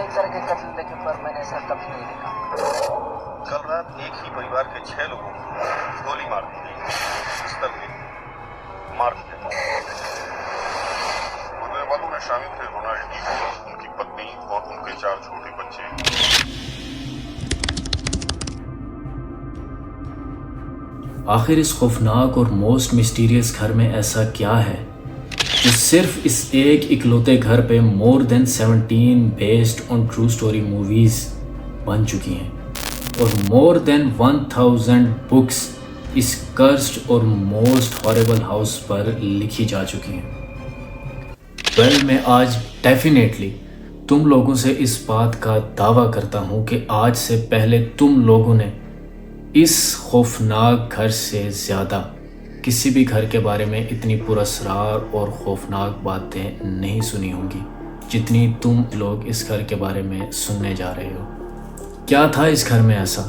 اس طرح کے قتل پر میں نے ایسا کبھی نہیں دیکھا. کل رات ایک ہی پریوار کے 6 لوگوں کو گولی مار دی گئی. بستر میں مار دیا گیا. مرنے والوں میں شامل تھے رونالڈ ڈیفو، ان کی پتنی اور ان کے 4 چھوٹے بچے. آخر اس خوفناک اور موسٹ مسٹیریس گھر میں ایسا کیا ہے جو صرف اس ایک اکلوتے گھر پہ more than 17 based on true story movies بن چکی ہیں اور مور دین 1000 بکس اس کرسڈ اور موسٹ ہارریبل ہاؤس پر لکھی جا چکی ہیں. میں آج ڈیفینیٹلی تم لوگوں سے اس بات کا دعویٰ کرتا ہوں کہ آج سے پہلے تم لوگوں نے اس خوفناک گھر سے زیادہ کسی بھی گھر کے بارے میں اتنی پراسرار اور خوفناک باتیں نہیں سنی ہوں گی جتنی تم لوگ اس گھر کے بارے میں سننے جا رہے ہو. کیا تھا اس گھر میں ایسا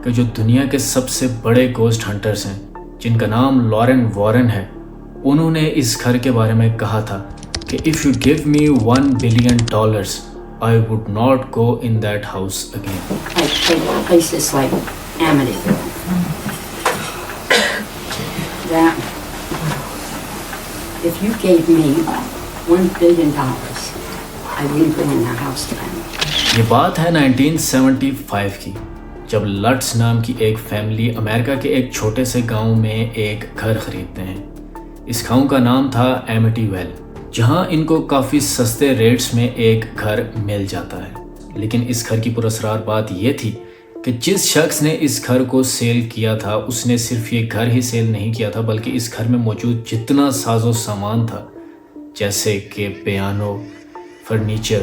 کہ جو دنیا کے سب سے بڑے گھوسٹ ہنٹرز ہیں جن کا نام لارن وارن ہے، انہوں نے اس گھر کے بارے میں کہا تھا کہ if you give me $1 billion, I would not go in that house again. Places like Amityville. That if you gave me $1 billion, I wouldn't go in that house again. یہ بات ہے 1975 کی، جب لٹس نام کی ایک فیملی امریکہ کے ایک چھوٹے سے گاؤں میں ایک گھر خریدتے ہیں. اس گاؤں کا نام تھا ایمیٹی ویل، جہاں ان کو کافی سستے ریٹس میں ایک گھر مل جاتا ہے. لیکن اس گھر کی پراسرار بات یہ تھی کہ جس شخص نے اس گھر کو سیل کیا تھا اس نے صرف یہ گھر ہی سیل نہیں کیا تھا بلکہ اس گھر میں موجود جتنا ساز و سامان تھا جیسے کہ پیانو، فرنیچر،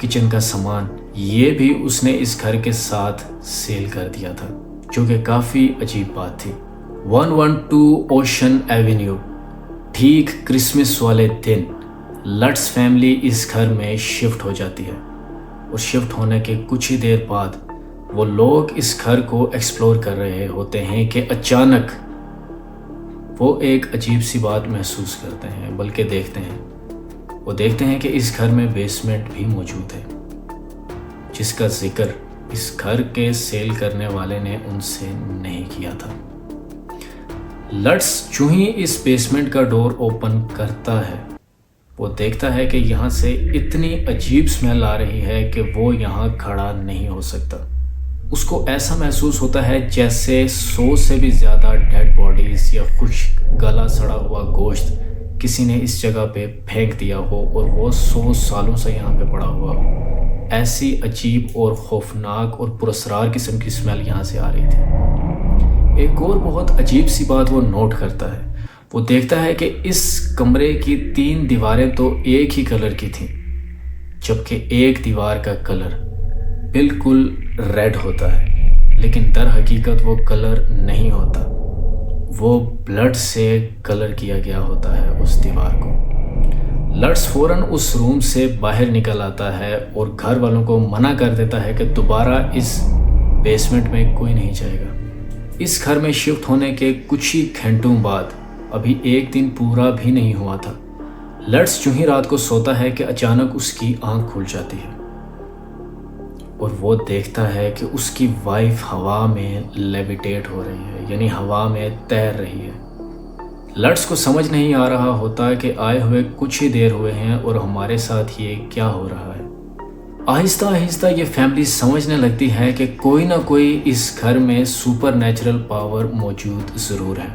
کچن کا سامان، یہ بھی اس نے اس گھر کے ساتھ سیل کر دیا تھا، جو کہ کافی عجیب بات تھی. 112 اوشن ایونیو، ٹھیک کرسمس والے دن لٹس فیملی اس گھر میں شفٹ ہو جاتی ہے اور شفٹ ہونے کے کچھ ہی دیر بعد وہ لوگ اس گھر کو ایکسپلور کر رہے ہوتے ہیں کہ اچانک وہ ایک عجیب سی بات محسوس کرتے ہیں، بلکہ دیکھتے ہیں کہ اس گھر میں بیسمنٹ بھی موجود ہے جس کا ذکر اس گھر کے سیل کرنے والے نے ان سے نہیں کیا تھا. لٹس جو ہی اس بیسمنٹ کا ڈور اوپن کرتا ہے وہ دیکھتا ہے کہ یہاں سے اتنی عجیب سمیل آ رہی ہے کہ وہ یہاں کھڑا نہیں ہو سکتا. اس کو ایسا محسوس ہوتا ہے جیسے 100 سے بھی زیادہ ڈیڈ باڈیز یا خشک گلا سڑا ہوا گوشت کسی نے اس جگہ پہ پھینک دیا ہو اور وہ 100 سالوں سے یہاں پہ پڑا ہوا ہو. ایسی عجیب اور خوفناک اور پراسرار قسم کی سمیل یہاں سے آ رہی تھی. ایک اور بہت عجیب سی بات وہ نوٹ کرتا ہے. وہ دیکھتا ہے کہ اس کمرے کی 3 دیواریں تو ایک ہی کلر کی تھیں جبکہ ایک دیوار کا کلر بالکل ریڈ ہوتا ہے، لیکن در حقیقت وہ کلر نہیں ہوتا، وہ بلڈ سے کلر کیا گیا ہوتا ہے اس دیوار کو. لٹس فوراً اس روم سے باہر نکل آتا ہے اور گھر والوں کو منع کر دیتا ہے کہ دوبارہ اس بیسمنٹ میں کوئی نہیں جائے گا. اس گھر میں شفٹ ہونے کے کچھ ہی گھنٹوں بعد، ابھی ایک دن پورا بھی نہیں ہوا تھا، لٹس جو ہی رات کو سوتا ہے کہ اچانک اس کی آنکھ کھل جاتی ہے اور وہ دیکھتا ہے کہ اس کی وائف ہوا میں لیویٹیٹ ہو رہی ہے، یعنی ہوا میں تیر رہی ہے. لٹس کو سمجھ نہیں آ رہا ہوتا کہ آئے ہوئے کچھ ہی دیر ہوئے ہیں اور ہمارے ساتھ یہ کیا ہو رہا ہے. آہستہ آہستہ یہ فیملی سمجھنے لگتی ہے کہ کوئی نہ کوئی اس گھر میں سپر نیچرل پاور موجود ضرور ہے.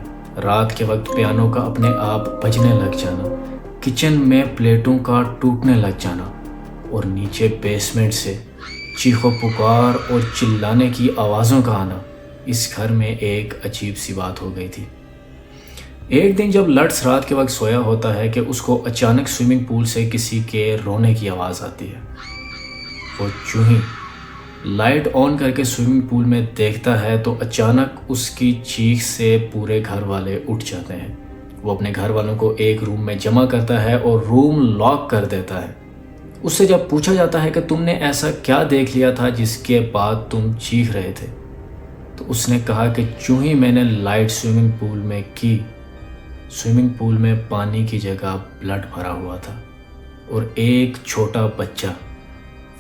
رات کے وقت پیانو کا اپنے آپ بجنے لگ جانا، کچن میں پلیٹوں کا ٹوٹنے لگ جانا اور نیچے بیسمنٹ سے چیخو پکار اور چلانے کی آوازوں کا آنا اس گھر میں ایک عجیب سی بات ہو گئی تھی. ایک دن جب لٹس رات کے وقت سویا ہوتا ہے کہ اس کو اچانک سوئمنگ پول سے کسی کے رونے کی آواز آتی ہے. وہ جو ہی لائٹ آن کر کے سوئمنگ پول میں دیکھتا ہے تو اچانک اس کی چیخ سے پورے گھر والے اٹھ جاتے ہیں. وہ اپنے گھر والوں کو ایک روم میں جمع کرتا ہے اور روم لاک کر دیتا ہے. اس سے جب پوچھا جاتا ہے کہ تم نے ایسا کیا دیکھ لیا تھا جس کے بعد تم چیخ رہے تھے، تو اس نے کہا کہ جو ہی میں نے لائٹ سوئمنگ پول میں کی، سوئمنگ پول میں پانی کی جگہ بلڈ بھرا ہوا تھا اور ایک چھوٹا بچہ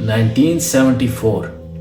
1974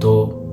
2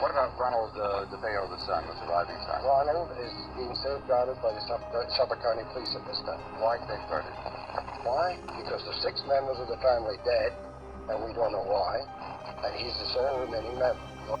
What about Ronald DeFeo, the son, the surviving son? Ronald is being safeguarded by the Suffolk County Police at this time. Why safeguarded? Why? Because there's 6 members of the family dead, and we don't know why, and he's the sole remaining member.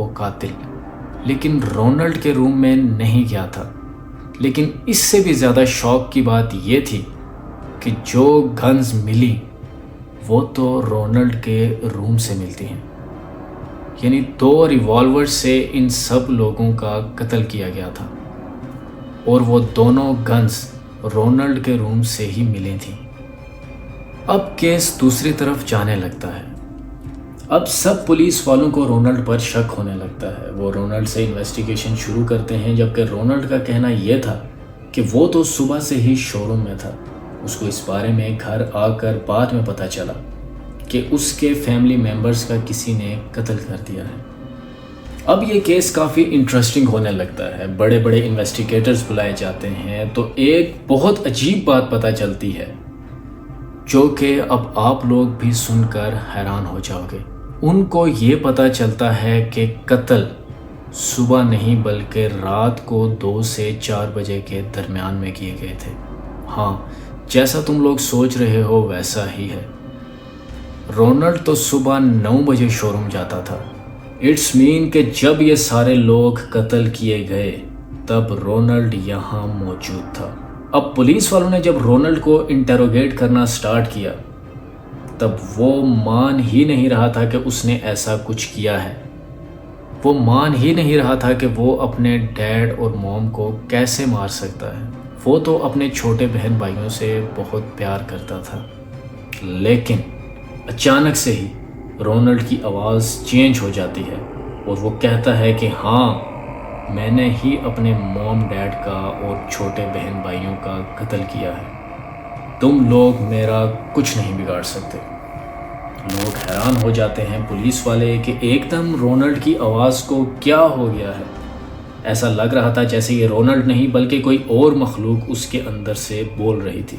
وہ قاتل لیکن Ronald کے روم میں نہیں گیا تھا. لیکن اس سے بھی زیادہ شوق کی بات یہ تھی کہ جو گنز ملی وہ تو رونلڈ کے روم سے ملتی ہیں. یعنی 2 ریوالور سے ان سب لوگوں کا قتل کیا گیا تھا اور وہ دونوں گنز رونلڈ کے روم سے ہی ملی تھیں. اب کیس دوسری طرف جانے لگتا ہے. اب سب پولیس والوں کو رونلڈ پر شک ہونے لگتا ہے. وہ رونلڈ سے انویسٹیگیشن شروع کرتے ہیں جبکہ رونلڈ کا کہنا یہ تھا کہ وہ تو صبح سے ہی شو روم میں تھا. اس کو اس بارے میں گھر آ کر بعد میں پتہ چلا کہ اس کے فیملی ممبرز کا کسی نے قتل کر دیا ہے. اب یہ کیس کافی انٹرسٹنگ ہونے لگتا ہے. بڑے بڑے انویسٹیگیٹرز بلائے جاتے ہیں تو ایک بہت عجیب بات پتہ چلتی ہے جو کہ اب آپ لوگ بھی سن کر حیران ہو جاؤ گے. ان کو یہ پتہ چلتا ہے کہ قتل صبح نہیں بلکہ رات کو 2 سے 4 بجے کے درمیان میں کیے گئے تھے. ہاں، جیسا تم لوگ سوچ رہے ہو ویسا ہی ہے. رونلڈ تو صبح 9 بجے شو روم جاتا تھا. اٹس مین کہ جب یہ سارے لوگ قتل کیے گئے تب رونلڈ یہاں موجود تھا. اب پولیس والوں نے جب رونلڈ کو انٹروگیٹ کرنا سٹارٹ کیا تب وہ مان ہی نہیں رہا تھا کہ اس نے ایسا کچھ کیا ہے. وہ مان ہی نہیں رہا تھا کہ وہ اپنے ڈیڈ اور موم کو کیسے مار سکتا ہے. وہ تو اپنے چھوٹے بہن بھائیوں سے بہت پیار کرتا تھا. لیکن اچانک سے ہی رونلڈ کی آواز چینج ہو جاتی ہے اور وہ کہتا ہے کہ ہاں، میں نے ہی اپنے موم ڈیڈ کا اور چھوٹے بہن بھائیوں کا قتل کیا ہے. تم لوگ میرا کچھ نہیں بگاڑ سکتے. لوگ حیران ہو جاتے ہیں پولیس والے کہ ایک دم رونلڈ کی آواز کو کیا ہو گیا ہے. ایسا لگ رہا تھا جیسے یہ رونلڈ نہیں بلکہ کوئی اور مخلوق اس کے اندر سے بول رہی تھی.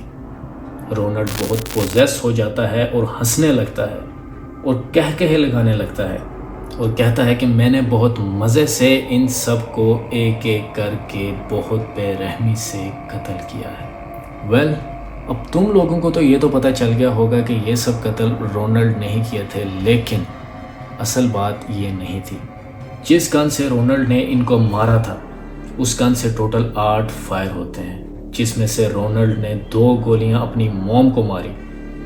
رونلڈ بہت پوزیس ہو جاتا ہے اور ہنسنے لگتا ہے اور کہے لگانے لگتا ہے اور کہتا ہے کہ میں نے بہت مزے سے ان سب کو ایک ایک کر کے بہت بے رحمی سے قتل کیا ہے. ویل، اب تم لوگوں کو تو یہ تو پتہ چل گیا ہوگا کہ یہ سب قتل رونلڈ نہیں کیے تھے. لیکن اصل بات یہ نہیں تھی. جس گن سے رونلڈ نے ان کو مارا تھا اس گن سے ٹوٹل 8 فائر ہوتے ہیں، جس میں سے رونلڈ نے 2 گولیاں اپنی موم کو ماری،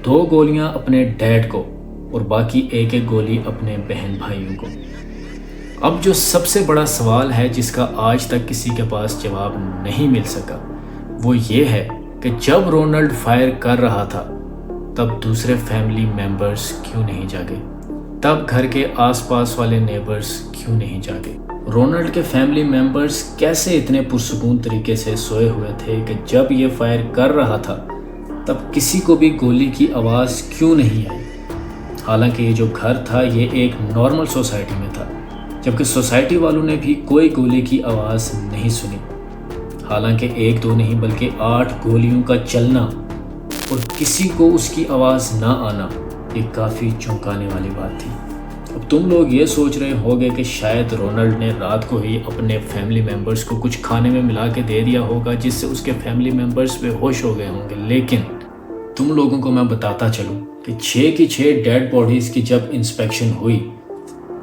2 گولیاں اپنے ڈیڈ کو اور باقی ایک گولی اپنے بہن بھائیوں کو. اب جو سب سے بڑا سوال ہے جس کا آج تک کسی کے پاس جواب نہیں مل سکا وہ یہ ہے کہ جب رونلڈ فائر کر رہا تھا تب دوسرے فیملی ممبرز کیوں نہیں جاگے؟ تب گھر کے آس پاس والے نیبرز کیوں نہیں جاگے؟ رونلڈ کے فیملی ممبرز کیسے اتنے پرسکون طریقے سے سوئے ہوئے تھے کہ جب یہ فائر کر رہا تھا تب کسی کو بھی گولی کی آواز کیوں نہیں آئی؟ حالانکہ یہ جو گھر تھا یہ ایک نارمل سوسائٹی میں تھا، جبکہ سوسائٹی والوں نے بھی کوئی گولی کی آواز نہیں سنی. حالانکہ 1-2 نہیں بلکہ 8 گولیوں کا چلنا اور کسی کو اس کی آواز نہ آنا یہ کافی چونکانے والی بات تھی. اب تم لوگ یہ سوچ رہے ہوگے کہ شاید رونلڈ نے رات کو ہی اپنے فیملی ممبرز کو کچھ کھانے میں ملا کے دے دیا ہوگا جس سے اس کے فیملی ممبرز بے ہوش ہو گئے ہوں گے. لیکن تم لوگوں کو میں بتاتا چلوں کہ 6 کی 6 ڈیڈ باڈیز کی جب انسپیکشن ہوئی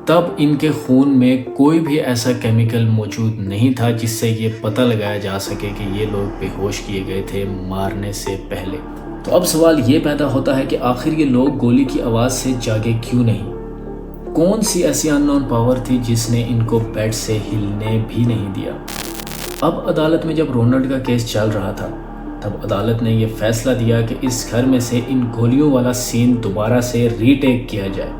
تب ان کے خون میں کوئی بھی ایسا کیمیکل موجود نہیں تھا جس سے یہ پتہ لگایا جا سکے کہ یہ لوگ بے ہوش کیے گئے تھے مارنے سے پہلے. تو اب سوال یہ پیدا ہوتا ہے کہ آخر یہ لوگ گولی کی آواز سے جاگے کیوں نہیں؟ کون سی ایسی ان نون پاور تھی جس نے ان کو بیڈ سے ہلنے بھی نہیں دیا؟ اب عدالت میں جب رونلڈ کا کیس چل رہا تھا تب عدالت نے یہ فیصلہ دیا کہ اس گھر میں سے ان گولیوں والا سین دوبارہ سے ری ٹیک کیا جائے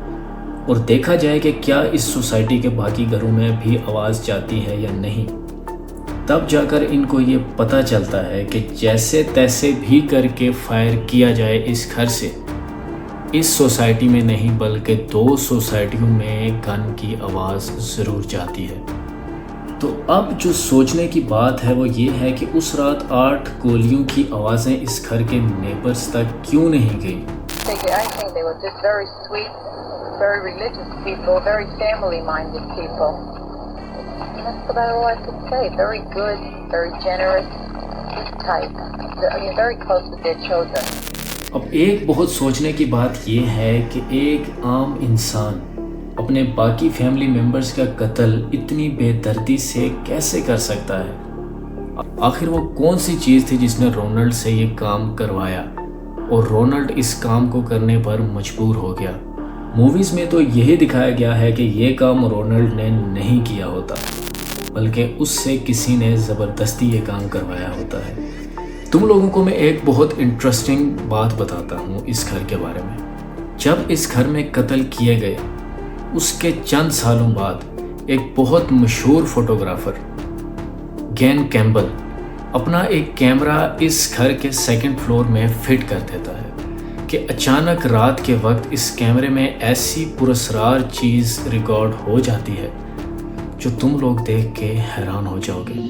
اور دیکھا جائے کہ کیا اس سوسائٹی کے باقی گھروں میں بھی آواز جاتی ہے یا نہیں. تب جا کر ان کو یہ پتہ چلتا ہے کہ جیسے تیسے بھی کر کے فائر کیا جائے اس گھر سے، اس سوسائٹی میں نہیں بلکہ 2 سوسائٹیوں میں گن کی آواز ضرور جاتی ہے. تو اب جو سوچنے کی بات ہے وہ یہ ہے کہ اس رات 8 گولیوں کی آوازیں اس گھر کے نیبرز تک کیوں نہیں گئی؟ I think they were just very sweet, very religious people, very family-minded people. And that's about all I could say. Very good, very generous, type. I mean, very close with their children. اب ایک بہت سوچنے کی بات یہ ہے کہ ایک عام انسان اپنے باقی فیملی ممبرز کا قتل اتنی بے دردی سے کیسے کر سکتا ہے؟ آخر وہ کون سی چیز تھی جس نے رونلڈ سے یہ کام کروایا اور رونلڈ اس کام کو کرنے پر مجبور ہو گیا؟ موویز میں تو یہی دکھایا گیا ہے کہ یہ کام رونلڈ نے نہیں کیا ہوتا، بلکہ اس سے کسی نے زبردستی یہ کام کروایا ہوتا ہے۔ تم لوگوں کو میں ایک بہت انٹرسٹنگ بات بتاتا ہوں اس گھر کے بارے میں۔ جب اس گھر میں قتل کیے گئے اس کے چند سالوں بعد ایک بہت مشہور فوٹوگرافر گین کیمبل اپنا ایک کیمرہ اس گھر کے 2nd فلور میں فٹ کر دیتا ہے کہ اچانک رات کے وقت اس کیمرے میں ایسی پراسرار چیز ریکارڈ ہو جاتی ہے جو تم لوگ دیکھ کے حیران ہو جاؤ گے۔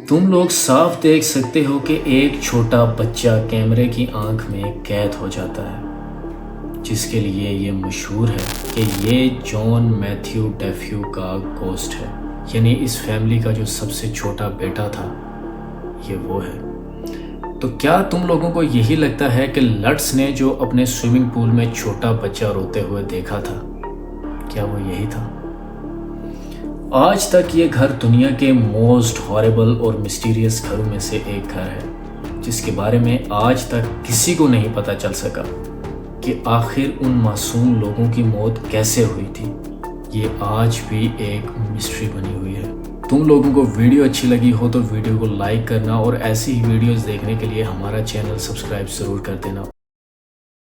تم لوگ صاف دیکھ سکتے ہو کہ ایک چھوٹا بچہ کیمرے کی آنکھ میں قید ہو جاتا ہے، جس کے لیے یہ مشہور ہے کہ یہ جان میتھیو ڈیفیو کا گوسٹ ہے، یعنی اس فیملی کا جو سب سے چھوٹا بیٹا تھا یہ وہ ہے۔ تو کیا تم لوگوں کو یہی لگتا ہے کہ لٹس نے جو اپنے سوئمنگ پول میں چھوٹا بچہ روتے ہوئے دیکھا تھا، کیا وہ یہی تھا؟ آج تک یہ گھر دنیا کے موسٹ ہاربل اور مسٹیریس گھروں میں سے ایک گھر ہے، جس کے بارے میں آج تک کسی کو نہیں پتہ چل سکا کہ آخر ان معصوم لوگوں کی موت کیسے ہوئی تھی۔ یہ آج بھی ایک مسٹری بنی ہوئی ہے۔ تم لوگوں کو ویڈیو اچھی لگی ہو تو ویڈیو کو لائک کرنا اور ایسی ہی ویڈیوز دیکھنے کے لیے ہمارا چینل سبسکرائب ضرور کر دینا۔